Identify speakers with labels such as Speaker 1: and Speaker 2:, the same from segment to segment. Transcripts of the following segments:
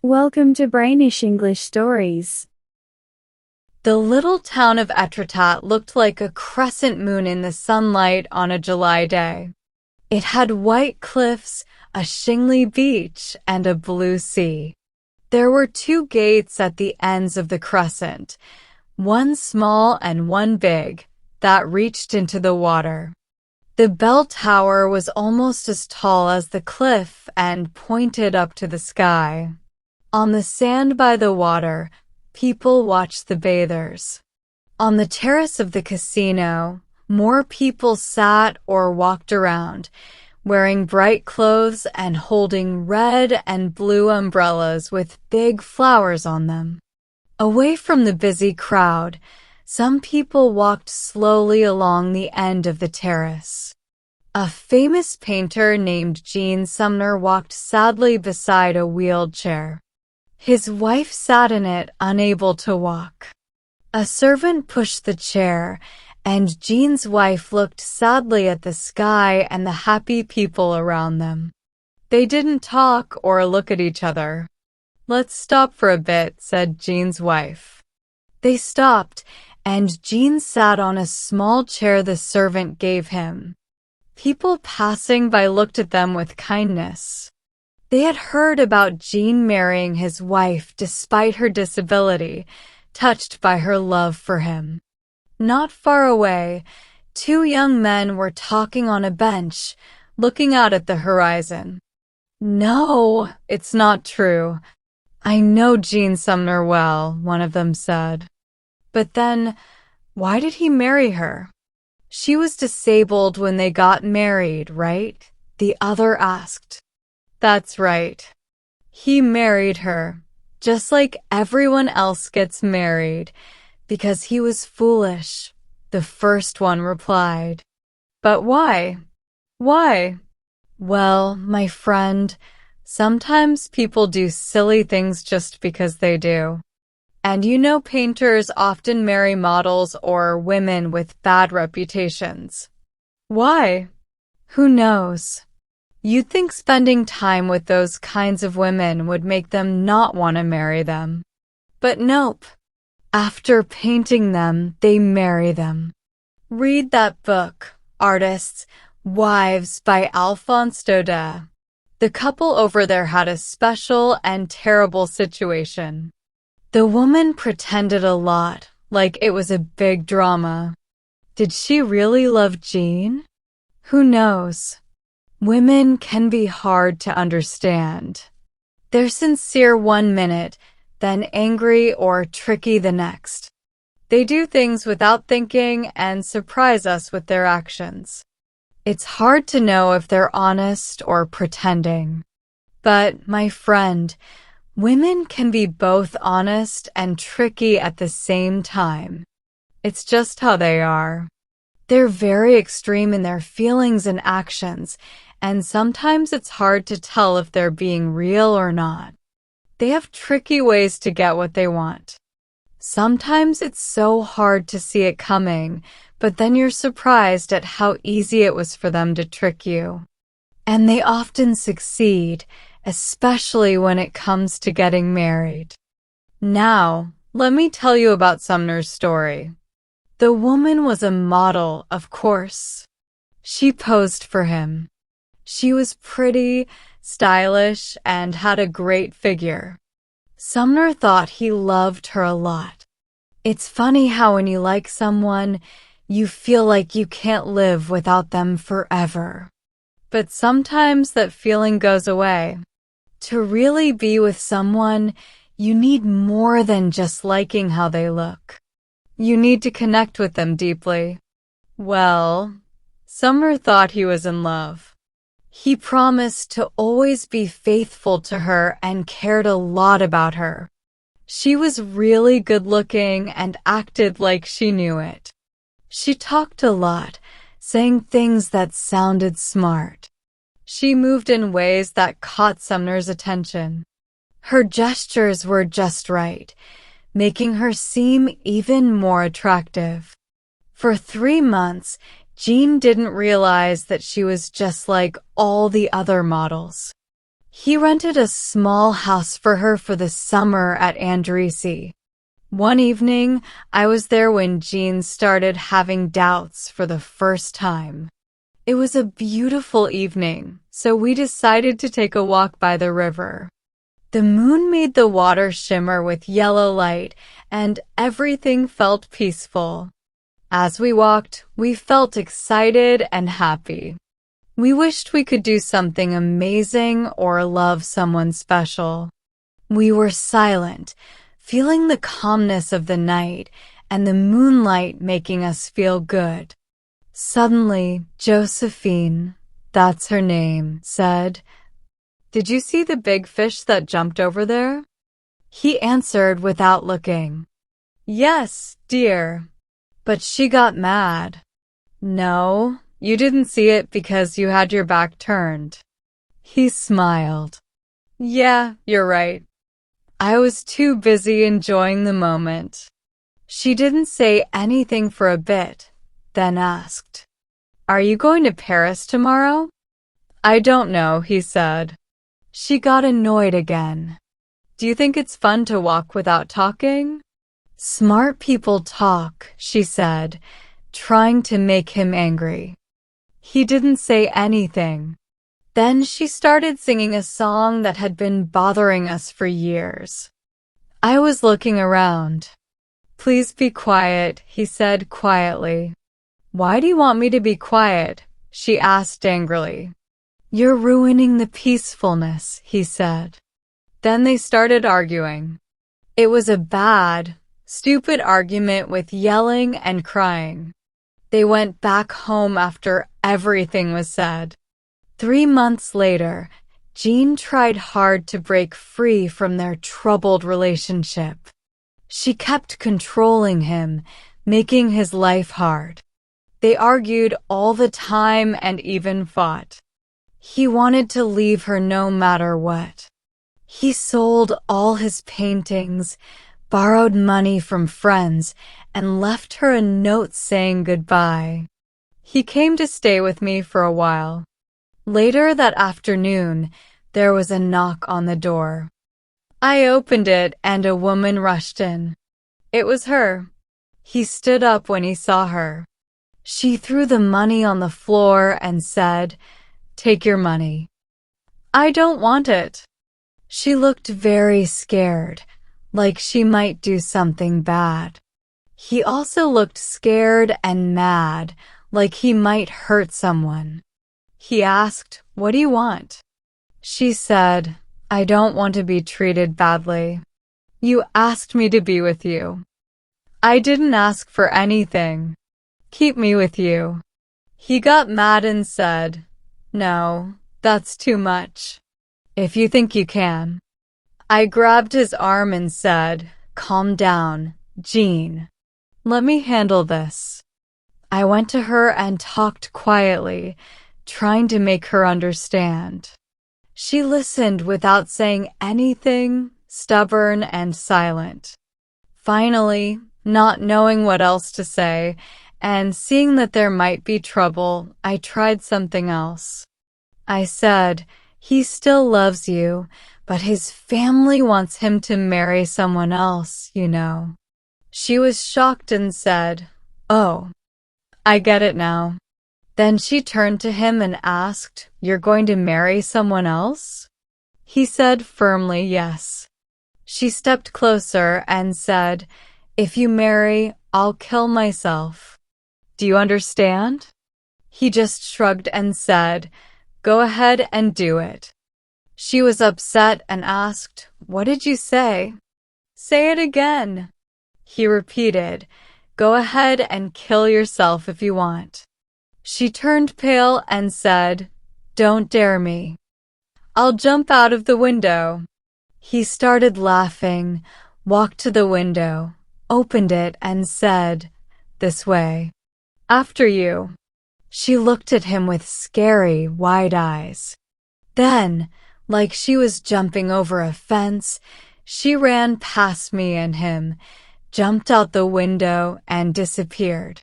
Speaker 1: Welcome to Brainish English Stories.
Speaker 2: The little town of Etretat looked like a crescent moon in the sunlight on a July day. It had white cliffs, a shingly beach, and a blue sea. There were two gates at the ends of the crescent, one small and one big, that reached into the water. The bell tower was almost as tall as the cliff and pointed up to the sky. On the sand by the water, people watched the bathers. On the terrace of the casino, more people sat or walked around, wearing bright clothes and holding red and blue umbrellas with big flowers on them. Away from the busy crowd, some people walked slowly along the end of the terrace. A famous painter named Gene Sumner walked sadly beside a wheeled chair. His wife sat in it, unable to walk. A servant pushed the chair, and Jean's wife looked sadly at the sky and the happy people around them. They didn't talk or look at each other. "Let's stop for a bit," said Jean's wife. They stopped, and Jean sat on a small chair the servant gave him. People passing by looked at them with kindness. They had heard about Jean marrying his wife despite her disability, touched by her love for him. Not far away, two young men were talking on a bench, looking out at the horizon. "No, it's not true. I know Gene Sumner well," one of them said. "But then, why did he marry her?" "She was disabled when they got married, right?" the other asked. "That's right. He married her, just like everyone else gets married, because he was foolish," the first one replied. "But why? Why?" "Well, my friend, sometimes people do silly things just because they do. And you know painters often marry models or women with bad reputations. Why? Who knows? You'd think spending time with those kinds of women would make them not want to marry them. But nope. After painting them, they marry them. Read that book, Artists' Wives by Alphonse Daudet. The couple over there had a special and terrible situation. The woman pretended a lot, like it was a big drama. Did she really love Jean? Who knows? Women can be hard to understand. They're sincere one minute, then angry or tricky the next. They do things without thinking and surprise us with their actions. It's hard to know if they're honest or pretending. But, my friend, women can be both honest and tricky at the same time. It's just how they are. They're very extreme in their feelings and actions, and sometimes it's hard to tell if they're being real or not. They have tricky ways to get what they want. Sometimes it's so hard to see it coming, but then you're surprised at how easy it was for them to trick you. And they often succeed, especially when it comes to getting married. Now, let me tell you about Sumner's story. The woman was a model, of course. She posed for him. She was pretty, stylish, and had a great figure. Sumner thought he loved her a lot. It's funny how when you like someone, you feel like you can't live without them forever. But sometimes that feeling goes away. To really be with someone, you need more than just liking how they look. You need to connect with them deeply. Well, Sumner thought he was in love. He promised to always be faithful to her and cared a lot about her. She was really good-looking and acted like she knew it. She talked a lot, saying things that sounded smart. She moved in ways that caught Sumner's attention. Her gestures were just right, making her seem even more attractive. For 3 months, Jean didn't realize that she was just like all the other models. He rented a small house for her for the summer at Andresi. One evening, I was there when Jean started having doubts for the first time. It was a beautiful evening, so we decided to take a walk by the river. The moon made the water shimmer with yellow light, and everything felt peaceful. As we walked, we felt excited and happy. We wished we could do something amazing or love someone special. We were silent, feeling the calmness of the night and the moonlight making us feel good. Suddenly, Josephine, that's her name, said, "Did you see the big fish that jumped over there?" He answered without looking, "Yes, dear." But she got mad. "No, you didn't see it because you had your back turned." He smiled. "Yeah, you're right. I was too busy enjoying the moment." She didn't say anything for a bit, then asked, "Are you going to Paris tomorrow?" "I don't know," he said. She got annoyed again. "Do you think it's fun to walk without talking?" "Smart people talk," she said, trying to make him angry. He didn't say anything. Then she started singing a song that had been bothering us for years. I was looking around. "Please be quiet," he said quietly. "Why do you want me to be quiet?" she asked angrily. "You're ruining the peacefulness," he said. Then they started arguing. It was a bad, stupid argument with yelling and crying. They went back home after everything was said. 3 months later, Jean tried hard to break free from their troubled relationship. She kept controlling him, making his life hard. They argued all the time and even fought. He wanted to leave her no matter what. He sold all his paintings, borrowed money from friends, and left her a note saying goodbye. He came to stay with me for a while. Later that afternoon, there was a knock on the door. I opened it and a woman rushed in. It was her. He stood up when he saw her. She threw the money on the floor and said, "Take your money." "I don't want it." She looked very scared, like she might do something bad. He also looked scared and mad, like he might hurt someone. He asked, "What do you want?" She said, "I don't want to be treated badly. You asked me to be with you. I didn't ask for anything. Keep me with you." He got mad and said, "No, that's too much. If you think you can." I grabbed his arm and said, "Calm down, Jean. Let me handle this." I went to her and talked quietly, trying to make her understand. She listened without saying anything, stubborn and silent. Finally, not knowing what else to say, and seeing that there might be trouble, I tried something else. I said, "He still loves you, but his family wants him to marry someone else, you know." She was shocked and said, "Oh, I get it now." Then she turned to him and asked, "You're going to marry someone else?" He said firmly, "Yes." She stepped closer and said, "If you marry, I'll kill myself. Do you understand?" He just shrugged and said, "Go ahead and do it." She was upset and asked, "What did you say?" "Say it again." He repeated, "Go ahead and kill yourself if you want." She turned pale and said, "Don't dare me. I'll jump out of the window." He started laughing, walked to the window, opened it and said, "This way. After you." She looked at him with scary, wide eyes. Then, like she was jumping over a fence, she ran past me and him, jumped out the window, and disappeared.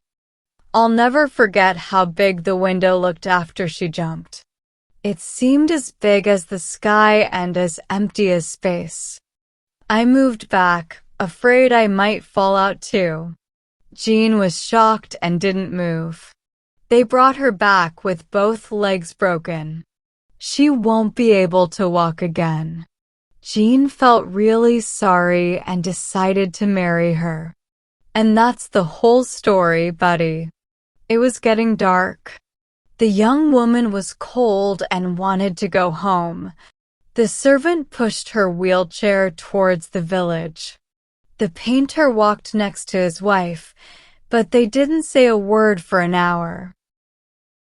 Speaker 2: I'll never forget how big the window looked after she jumped. It seemed as big as the sky and as empty as space. I moved back, afraid I might fall out too. Jean was shocked and didn't move. They brought her back with both legs broken. She won't be able to walk again. Jean felt really sorry and decided to marry her. And that's the whole story, buddy. It was getting dark. The young woman was cold and wanted to go home. The servant pushed her wheelchair towards the village. The painter walked next to his wife, but they didn't say a word for an hour.